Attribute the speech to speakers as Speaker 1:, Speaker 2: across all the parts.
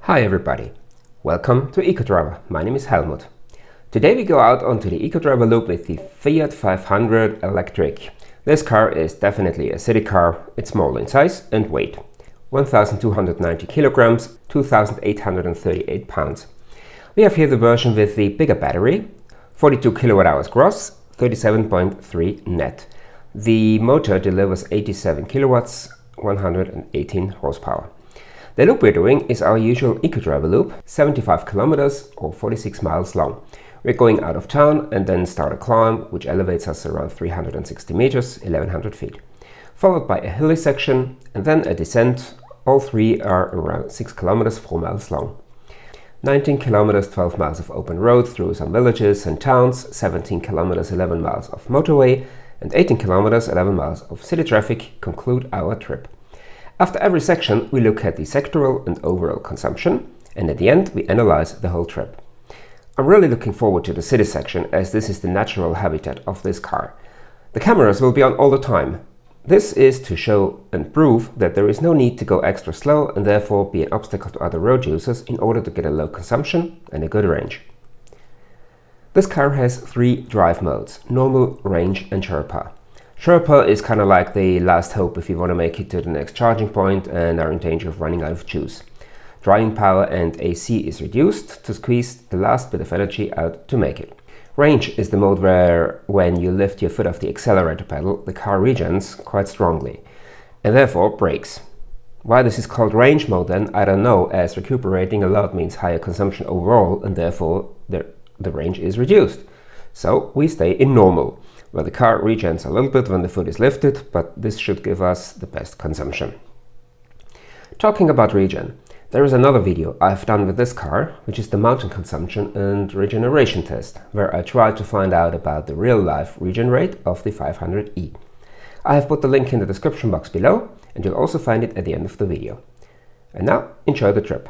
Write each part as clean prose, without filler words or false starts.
Speaker 1: Hi everybody, welcome to Ecodriver. My name is Helmut. Today we go out onto the Ecodriver loop with the Fiat 500 electric. This car is definitely a city car. It's small in size and weight. 1,290 kilograms, 2,838 pounds. We have here the version with the bigger battery, 42 kilowatt hours gross, 37.3 net. The motor delivers 87 kilowatts, 118 horsepower. The loop we're doing is our usual Ecodriver loop, 75 kilometers or 46 miles long. We're going out of town and then start a climb, which elevates us around 360 meters, 1100 feet. Followed by a hilly section and then a descent. All three are around 6 kilometers, 4 miles long. 19 kilometers, 12 miles of open road through some villages and towns, 17 kilometers, 11 miles of motorway, and 18 kilometers, 11 miles of city traffic conclude our trip. After every section, we look at the sectoral and overall consumption, and at the end, we analyze the whole trip. I'm really looking forward to the city section, as this is the natural habitat of this car. The cameras will be on all the time. This is to show and prove that there is no need to go extra slow and therefore be an obstacle to other road users in order to get a low consumption and a good range. This car has 3 drive modes: normal, range and Sherpa. Sherpa is kind of like the last hope if you want to make it to the next charging point and are in danger of running out of juice. Driving power and AC is reduced to squeeze the last bit of energy out to make it. Range is the mode where when you lift your foot off the accelerator pedal, the car regens quite strongly and therefore brakes. Why this is called range mode then, I don't know, as recuperating a lot means higher consumption overall and therefore the range is reduced. So we stay in normal, where the car regens a little bit when the foot is lifted, but this should give us the best consumption. Talking about regen, there is another video I've done with this car, which is the mountain consumption and regeneration test, where I tried to find out about the real-life regen rate of the 500e. I have put the link in the description box below, and you'll also find it at the end of the video. And now, enjoy the trip.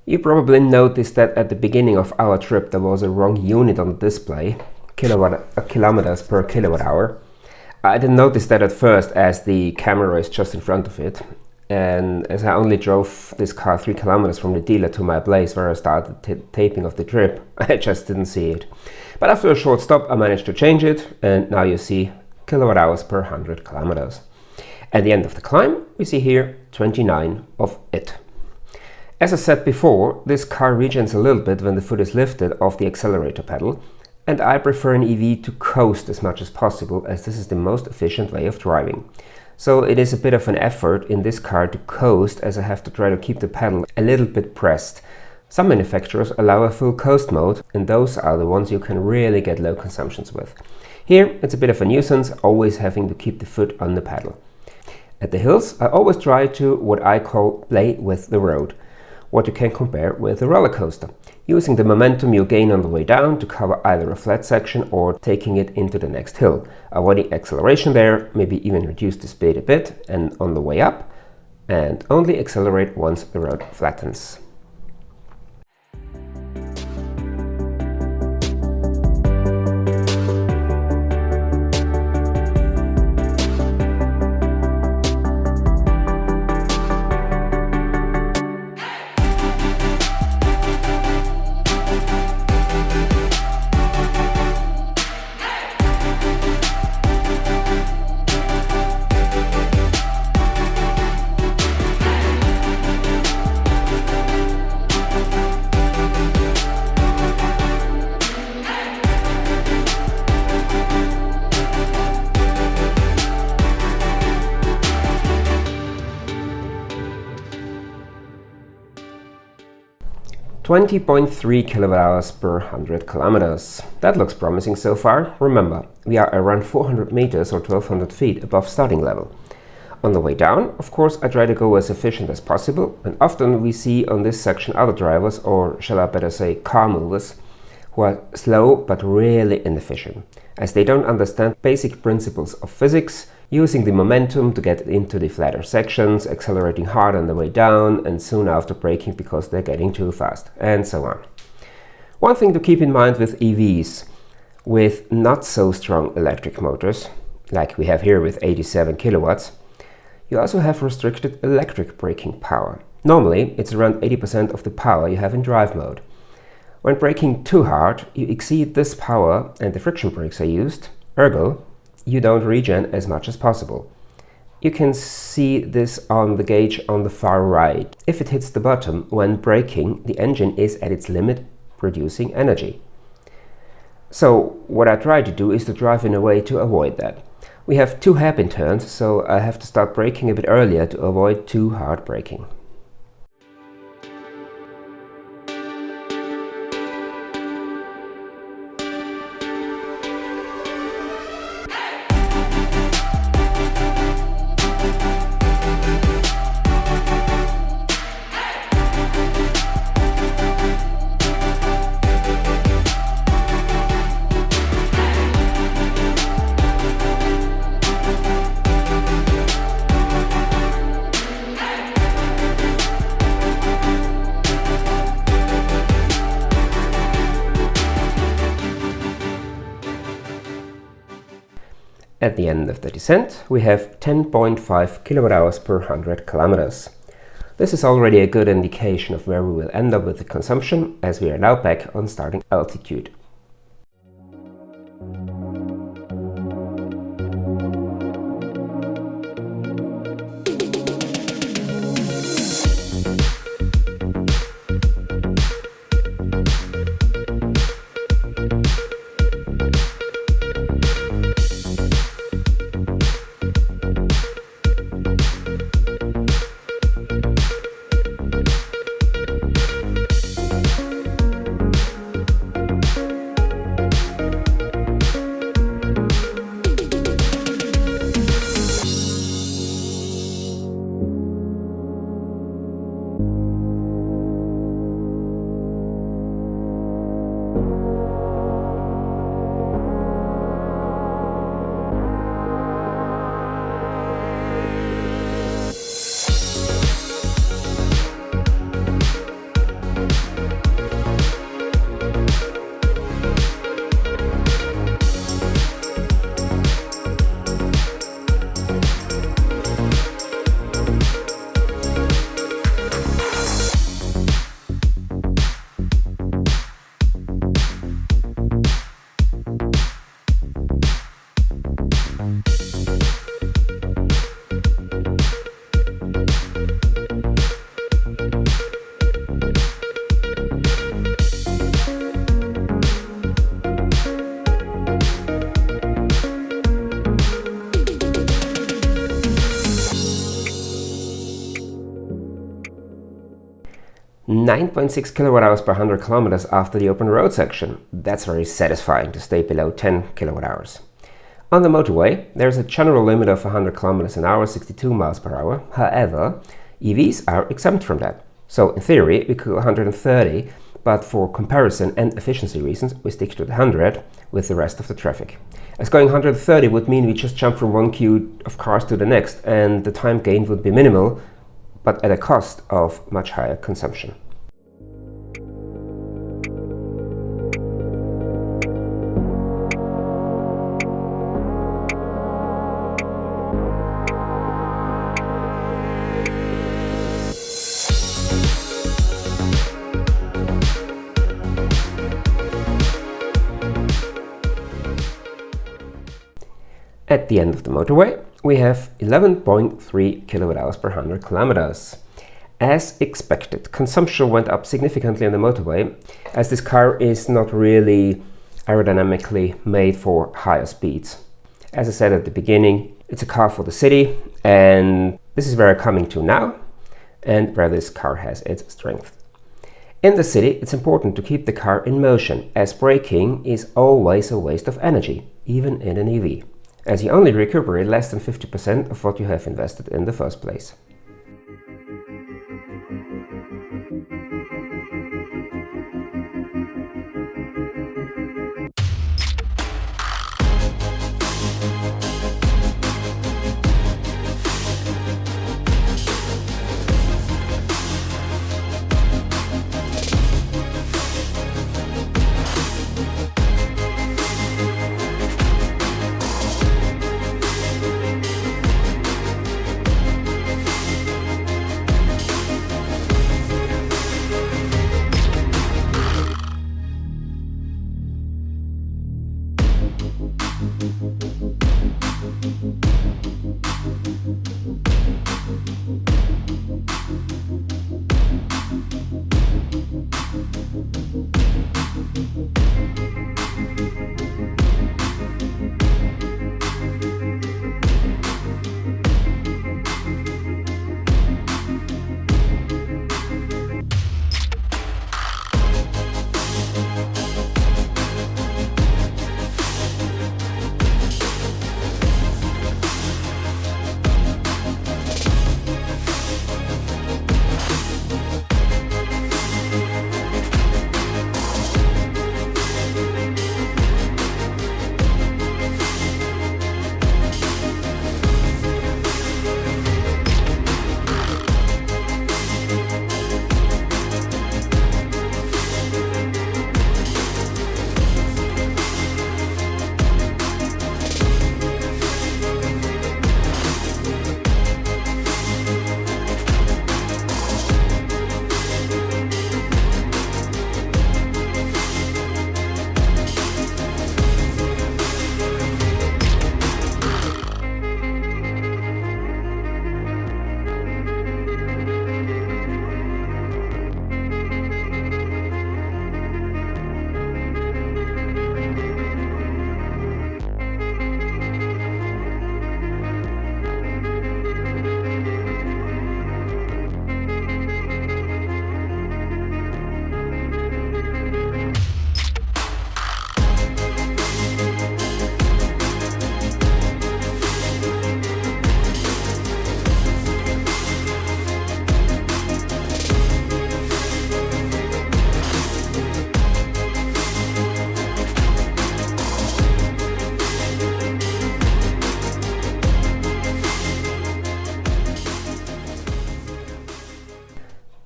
Speaker 1: You probably noticed that at the beginning of our trip there was a wrong unit on the display, kilometers per kilowatt hour. I didn't notice that at first as the camera is just in front of it, and as I only drove this car 3 kilometers from the dealer to my place where I started taping of the trip, I just didn't see it. But after a short stop I managed to change it, and now you see kilowatt hours per 100 kilometers. At the end of the climb we see here 29 of it. As I said before, this car regens a little bit when the foot is lifted off the accelerator pedal, and I prefer an EV to coast as much as possible, as this is the most efficient way of driving. So it is a bit of an effort in this car to coast, as I have to try to keep the pedal a little bit pressed. Some manufacturers allow a full coast mode, and those are the ones you can really get low consumptions with. Here it's a bit of a nuisance, always having to keep the foot on the pedal. At the hills I always try to what I call play with the road, what you can compare with a roller coaster, using the momentum you gain on the way down to cover either a flat section or taking it into the next hill, avoiding acceleration there, maybe even reduce the speed a bit and on the way up, and only accelerate once the road flattens. 20.3 kWh per 100 kilometers. That looks promising so far. Remember, we are around 400 meters or 1200 feet above starting level. On the way down, of course, I try to go as efficient as possible, and often we see on this section other drivers, or shall I better say car movers, who are slow but really inefficient, as they don't understand basic principles of physics, using the momentum to get into the flatter sections, accelerating hard on the way down, and soon after braking because they're getting too fast, and so on. One thing to keep in mind with EVs, with not so strong electric motors, like we have here with 87 kilowatts, you also have restricted electric braking power. Normally, it's around 80% of the power you have in drive mode. When braking too hard, you exceed this power and the friction brakes are used, ergo, you don't regen as much as possible. You can see this on the gauge on the far right. If it hits the bottom when braking, the engine is at its limit producing energy. So what I try to do is to drive in a way to avoid that. We have 2 hairpin turns, so I have to start braking a bit earlier to avoid too hard braking. At the end of the descent, we have 10.5 kWh per 100 kilometers. This is already a good indication of where we will end up with the consumption, as we are now back on starting altitude. .6 kWh per 100 kilometers after the open road section. That's very satisfying to stay below 10 kWh. On the motorway, there's a general limit of 100 kilometers an hour, 62 miles per hour. However, EVs are exempt from that. So in theory, we could go 130, but for comparison and efficiency reasons, we stick to the 100 with the rest of the traffic. As going 130 would mean we just jump from one queue of cars to the next, and the time gain would be minimal, but at a cost of much higher consumption. At the end of the motorway, we have 11.3 kWh per 100 kilometers. As expected, consumption went up significantly on the motorway, as this car is not really aerodynamically made for higher speeds. As I said at the beginning, it's a car for the city, and this is where I'm coming to now, and where this car has its strength. In the city, it's important to keep the car in motion, as braking is always a waste of energy, even in an EV, as you only recuperate less than 50% of what you have invested in the first place.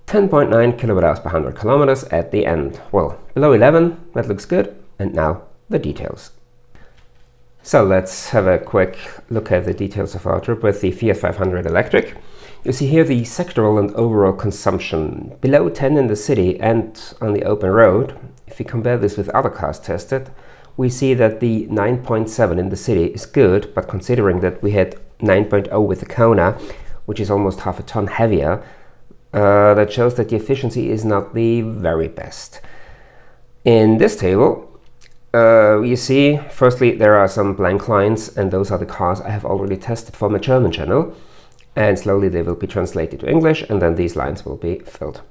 Speaker 1: (10.9 kWh per 100 kilometers at the end. Well, below 11, that looks good. And now the details. So let's have a quick look at the details of our trip with the Fiat 500 electric. You see here the sectoral and overall consumption. Below 10 in the city and on the open road. If we compare this with other cars tested, we see that the 9.7 in the city is good, but considering that we had 9.0 with the Kona, which is almost half a ton heavier, that shows that the efficiency is not the very best. In this table, you see, firstly, there are some blank lines, and those are the cars I have already tested for my German channel, and slowly they will be translated to English, and then these lines will be filled.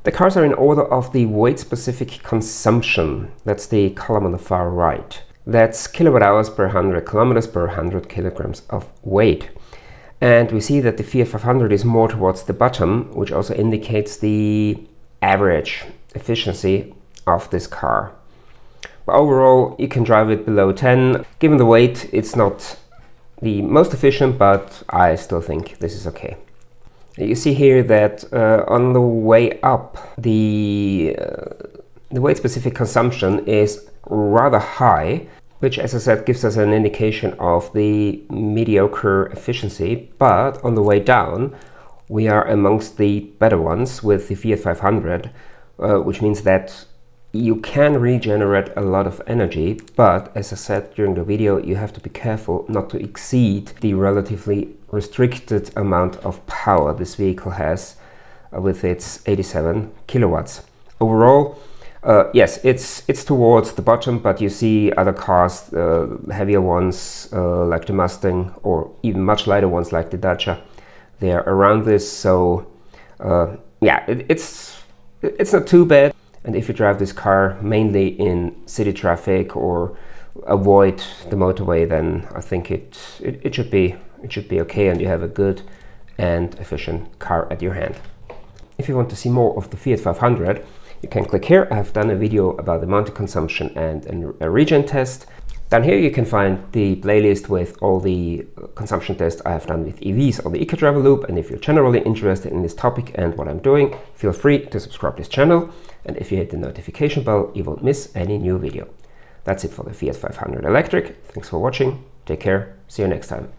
Speaker 1: The cars are in order of the weight-specific consumption. That's the column on the far right. That's kilowatt hours per 100 kilometers per 100 kilograms of weight. And we see that the Fiat 500 is more towards the bottom, which also indicates the average efficiency of this car. But overall, you can drive it below 10. Given the weight, it's not the most efficient, but I still think this is okay. You see here that on the way up, the weight-specific consumption is rather high, which, as I said, gives us an indication of the mediocre efficiency. But on the way down, we are amongst the better ones with the Fiat 500, which means that you can regenerate a lot of energy. But as I said during the video, you have to be careful not to exceed the relatively restricted amount of power this vehicle has with its 87 kilowatts. Overall, yes, it's towards the bottom, but you see other cars, heavier ones like the Mustang, or even much lighter ones like the Dacia. They are around this, so yeah, it's it's not too bad. And if you drive this car mainly in city traffic or avoid the motorway, then I think it should be okay, and you have a good and efficient car at your hand. If you want to see more of the Fiat 500, you can click here. I have done a video about the mounting consumption and a regen test. Down here you can find the playlist with all the consumption tests I have done with EVs on the Ecodriver loop, and if you're generally interested in this topic and what I'm doing, feel free to subscribe to this channel, and if you hit the notification bell, you won't miss any new video. That's it for the Fiat 500 Electric. Thanks for watching, take care, see you next time.